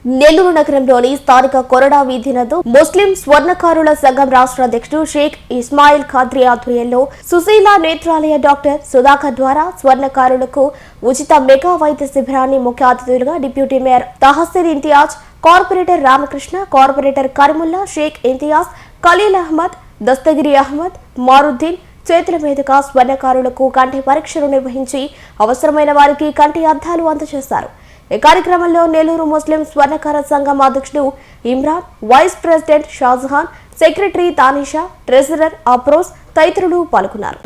నెల్లూరు నగరంలోని స్థానిక కొరడా వీధి నందు ముస్లిం స్వర్ణకారుల సంఘం రాష్ట్ర అధ్యక్షుడు షేక్ ఇస్మాయిల్ ఖాద్రి ఆధ్వర్యంలో సుశీల నేత్రాలయ డాక్టర్ సుధాకర్ ద్వారా స్వర్ణకారులకు ఉచిత మెగా వైద్య శిబిరాన్ని ముఖ్య అతిథులుగా deputy mayor Tahseer Imtiaz, corporator Ramakrishna, corporator Karimulla, Shaik Imtiaz, Khalil Ahmed, Dastagiri Ahmed, Maruddin చేతుల మీదుగా స్వర్ణకారులకు కంటి పరీక్షలు నిర్వహించి అవసరమైన వారికి కంటి అద్దాలు అందజేశారు. ఈ కార్యక్రమంలో నెల్లూరు ముస్లిం స్వర్ణకార సంఘం అధ్యక్షుడు Imran, vice president Shahjahan, secretary Tanisha, treasurer Afroz తదితరులు పాల్గొన్నారు.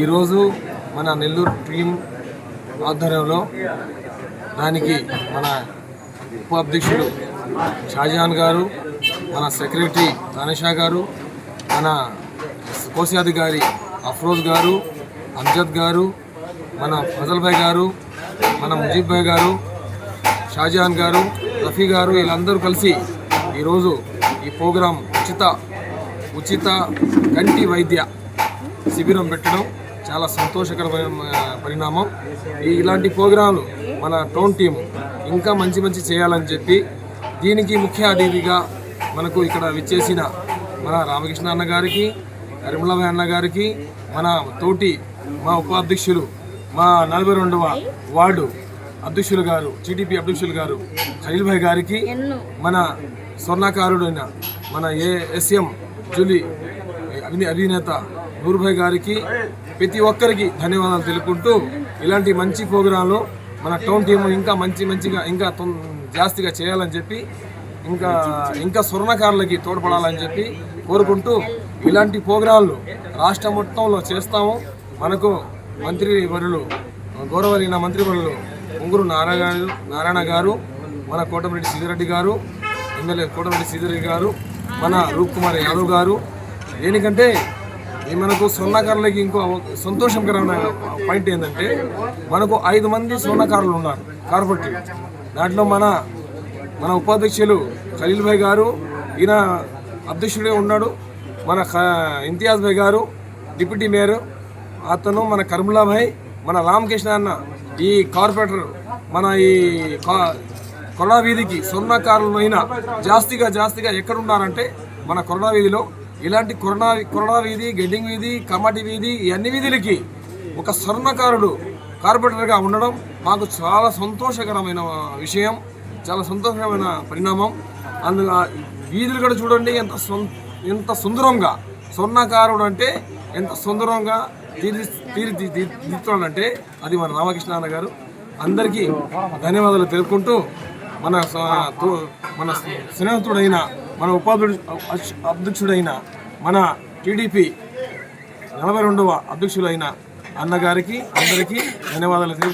ఈరోజు మన నెల్లూరు టీం ఆధ్వర్యంలో దానికి మన ఉపాధ్యక్షుడు షాజహాన్ గారు, మన సెక్రటరీ తానిషా గారు, మన కోశాధికారి అఫ్రోజ్ గారు, అమ్జద్ గారు, మన ఫజల్ భాయ్ గారు, మన ముజీబ్ భాయ్ గారు, షాజహాన్ గారు, రఫీ గారు వీళ్ళందరూ కలిసి ఈరోజు ఈ ప్రోగ్రాం ఉచిత కంటి వైద్య శిబిరం పెట్టడం చాలా సంతోషకరమైన పరిణామం. ఇలాంటి ప్రోగ్రాంలు మన టౌన్ టీము ఇంకా మంచి చేయాలని చెప్పి దీనికి ముఖ్య అతిథిగా మనకు ఇక్కడ విచ్చేసిన మన రామకృష్ణ అన్న గారికి, కరిముల్లా అన్న గారికి, మన తోటి మా ఉపాధ్యక్షులు మా 42వ వార్డు అధ్యక్షులు గారు, టీడీపీ అధ్యక్షులు గారు ఖలీల్ భాయ్ గారికి, మన స్వర్ణకారుడైన మన ఏఎస్ఎం జూలీ అధినేత నూర్ భాయ్ గారికి, ప్రతి ఒక్కరికి ధన్యవాదాలు తెలుపుకుంటూ ఇలాంటి మంచి ప్రోగ్రాంలు మన టౌన్ టీము ఇంకా మంచిగా ఇంకా జాస్తిగా చేయాలని చెప్పి ఇంకా స్వర్ణకారులకి తోడ్పడాలని చెప్పి కోరుకుంటూ ఇలాంటి ప్రోగ్రాంలు రాష్ట్ర మొత్తంలో చేస్తాము. మనకు గౌరవనీయ మంత్రివర్యులు ఉంగురు నారాయణ గారు, మన కోటమిరెడ్డి సీతారెడ్డి గారు, ఎమ్మెల్యే కోటమిరెడ్డి సీతారెడ్డి గారు, మన రూప్ కుమార్ యాదవ్ గారు. దేనికంటే మనకు స్వర్ణకారులకి ఇంకో సంతోషకరమైన పాయింట్ ఏంటంటే మనకు 5 మంది స్వర్ణకారులు ఉన్నారు కార్పొరేటివ్. దాంట్లో మన ఉపాధ్యక్షులు ఖలీల్ భాయ్ గారు, ఈయన అధ్యక్షుడే ఉన్నాడు. మన ఇంతియాజ్ భాయ్ గారు డిప్యూటీ మేయర్, అతను మన కరిముల్లా భాయ్, మన రామకృష్ణ అన్న ఈ కార్పొరేటర్. మన ఈ కొరడా వీధికి స్వర్ణకారులు అయినా జాస్తిగా ఎక్కడున్నారంటే మన కొరడా వీధిలో. ఇలాంటి కొరడా వీధి, గెడ్డింగ్ వీధి, కమాటి వీధి, ఈ అన్ని వీధులకి ఒక స్వర్ణకారుడు కార్పొరేటర్గా ఉండడం మాకు చాలా సంతోషకరమైన విషయం, చాలా సంతోషకరమైన పరిణామం. అందులో వీధులు కూడా చూడండి ఎంత సుందరంగా స్వర్ణకారుడు అంటే ఎంత సుందరంగా తీర్చిదిద్దుతాడంటే అది మన రామకృష్ణ అన్న గారు. అందరికీ ధన్యవాదాలు తెలుపుకుంటూ మన స్నేహితుడైన మన అధ్యక్షుడైన మన టీడీపీ 42వ అధ్యక్షులైన అన్నగారికి అందరికీ ధన్యవాదాలు తెలుపుకుంటూ